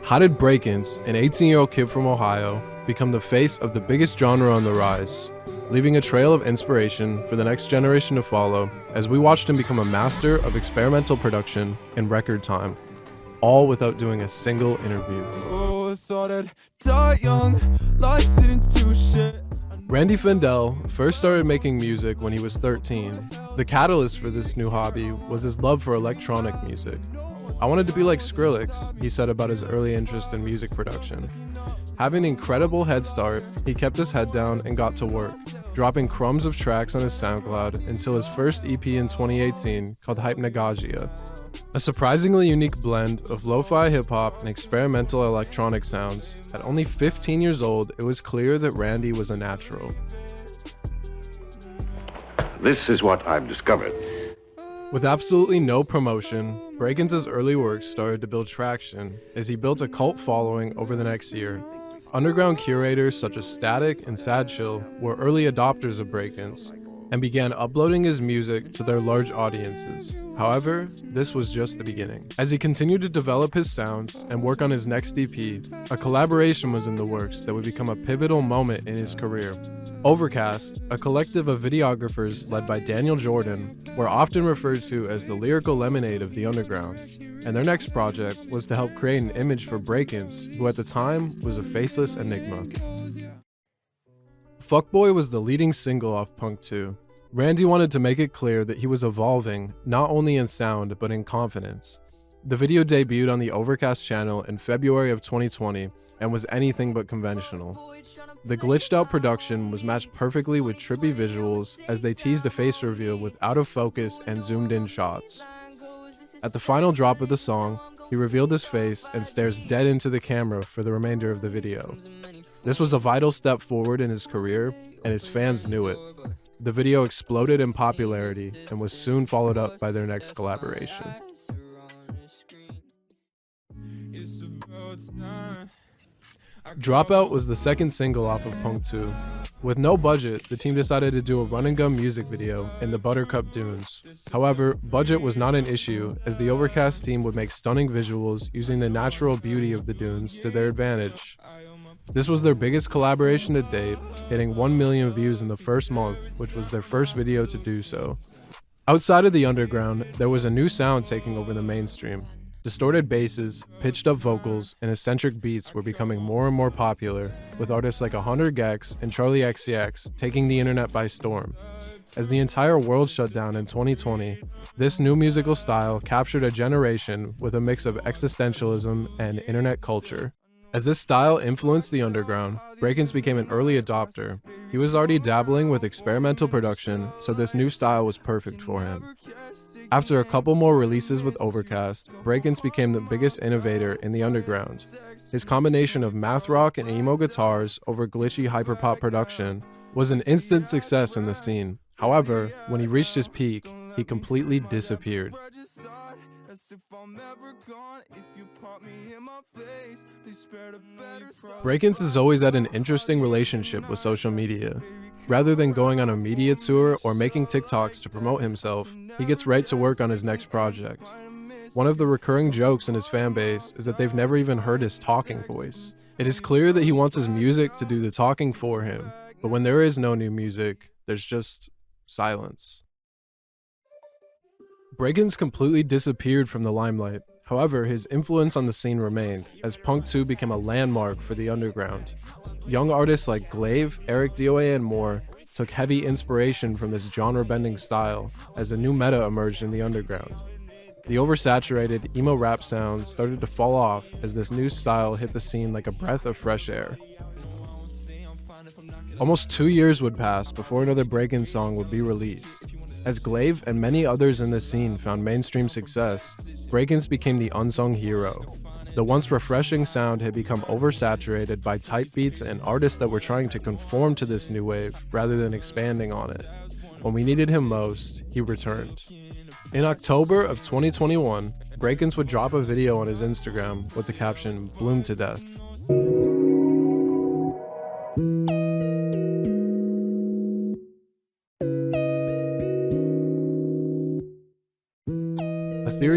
How did Brakence, an 18-year-old kid from Ohio, become the face of the biggest genre on the rise, leaving a trail of inspiration for the next generation to follow as we watched him become a master of experimental production in record time, all without doing a single interview? Oh, I thought I'd die young, like sitting to shit. Randy Findell first started making music when he was 13. The catalyst for this new hobby was his love for electronic music. "I wanted to be like Skrillex," he said about his early interest in music production. Having an incredible head start, he kept his head down and got to work, dropping crumbs of tracks on his SoundCloud until his first EP in 2018 called Hypochondriac. A surprisingly unique blend of lo-fi hip-hop and experimental electronic sounds. At only 15 years old, it was clear that Randy was a natural. This is what I've discovered. With absolutely no promotion, Brakence's early work started to build traction as he built a cult following over the next year. Underground curators such as Static and Sad Chill were early adopters of Brakence and began uploading his music to their large audiences. However, this was just the beginning. As he continued to develop his sounds and work on his next EP, a collaboration was in the works that would become a pivotal moment in his career. Overcast, a collective of videographers led by Daniel Jordan, were often referred to as the lyrical lemonade of the underground, and their next project was to help create an image for Brakence, who at the time was a faceless enigma. Fuckboy was the leading single off Punk 2. Randy wanted to make it clear that he was evolving, not only in sound, but in confidence. The video debuted on the Overcast channel in February of 2020 and was anything but conventional. The glitched out production was matched perfectly with trippy visuals as they teased a face reveal with out of focus and zoomed in shots. At the final drop of the song, he revealed his face and stares dead into the camera for the remainder of the video. This was a vital step forward in his career, and his fans knew it. The video exploded in popularity and was soon followed up by their next collaboration. Dropout was the second single off of Punk 2. With no budget, the team decided to do a run-and-gun music video in the Buttercup Dunes. However, budget was not an issue, as the Overcast team would make stunning visuals using the natural beauty of the dunes to their advantage. This was their biggest collaboration to date, hitting 1 million views in the first month, which was their first video to do so. Outside of the underground, there was a new sound taking over the mainstream. Distorted basses, pitched up vocals, and eccentric beats were becoming more and more popular, with artists like 100 gecs and Charlie XCX taking the internet by storm. As the entire world shut down in 2020, this new musical style captured a generation with a mix of existentialism and internet culture. As this style influenced the underground, Brakence became an early adopter. He was already dabbling with experimental production, so this new style was perfect for him. After a couple more releases with Overcast, Brakence became the biggest innovator in the underground. His combination of math rock and emo guitars over glitchy hyperpop production was an instant success in the scene. However, when he reached his peak, he completely disappeared. Brakence has always had an interesting relationship with social media. Rather than going on a media tour or making TikToks to promote himself, he gets right to work on his next project. One of the recurring jokes in his fanbase is that they've never even heard his talking voice. It is clear that he wants his music to do the talking for him, but when there is no new music, there's just silence. Brakence completely disappeared from the limelight. However, his influence on the scene remained, as Punk 2 became a landmark for the underground. Young artists like Glaive, ericdoa, and more took heavy inspiration from this genre-bending style as a new meta emerged in the underground. The oversaturated emo rap sound started to fall off as this new style hit the scene like a breath of fresh air. Almost 2 years would pass before another Brakence song would be released. As Glaive and many others in the scene found mainstream success, Brakence became the unsung hero. The once refreshing sound had become oversaturated by tight beats and artists that were trying to conform to this new wave rather than expanding on it. When we needed him most, he returned. In October of 2021, Brakence would drop a video on his Instagram with the caption, "Bloom to Death."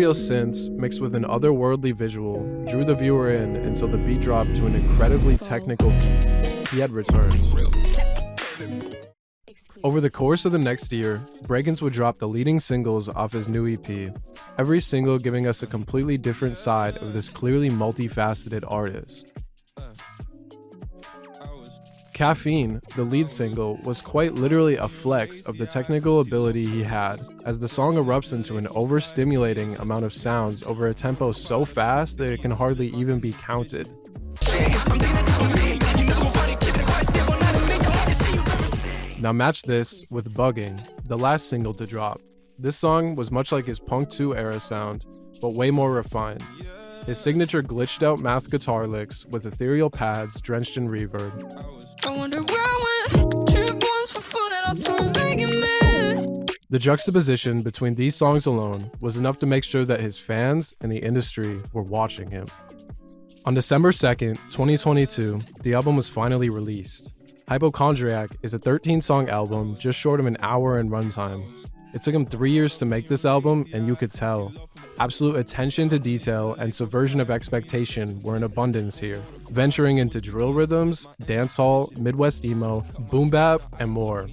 ethereal synths mixed with an otherworldly visual drew the viewer in until the beat dropped to an incredibly technical beat. He had returned. Over the course of the next year, Brakence would drop the leading singles off his new EP, every single giving us a completely different side of this clearly multifaceted artist. Caffeine, the lead single, was quite literally a flex of the technical ability he had, as the song erupts into an overstimulating amount of sounds over a tempo so fast that it can hardly even be counted. Now match this with Bugging, the last single to drop. This song was much like his Punk 2 era sound, but way more refined. His signature glitched out math guitar licks with ethereal pads drenched in reverb. I wonder where I went. Trip once for fun and I'll turn vegan, man. The juxtaposition between these songs alone was enough to make sure that his fans and the industry were watching him. On December 2nd, 2022, the album was finally released. Hypochondriac is a 13-song album just short of an hour in runtime. It took him 3 years to make this album, and you could tell. Absolute attention to detail and subversion of expectation were in abundance here, venturing into drill rhythms, dancehall, Midwest emo, boom bap, and more.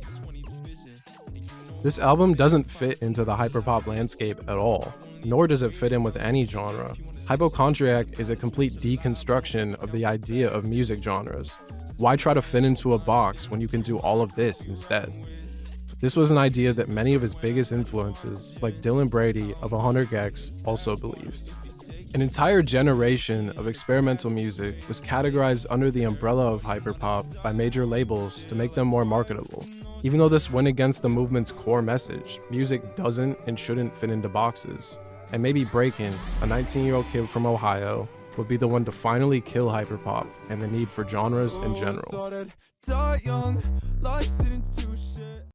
This album doesn't fit into the hyperpop landscape at all, nor does it fit in with any genre. Hypochondriac is a complete deconstruction of the idea of music genres. Why try to fit into a box when you can do all of this instead? This was an idea that many of his biggest influences, like Dylan Brady of 100 Gex, also believed. An entire generation of experimental music was categorized under the umbrella of hyperpop by major labels to make them more marketable. Even though this went against the movement's core message, music doesn't and shouldn't fit into boxes. And maybe Brakence, a 19-year-old kid from Ohio, would be the one to finally kill hyperpop and the need for genres in general.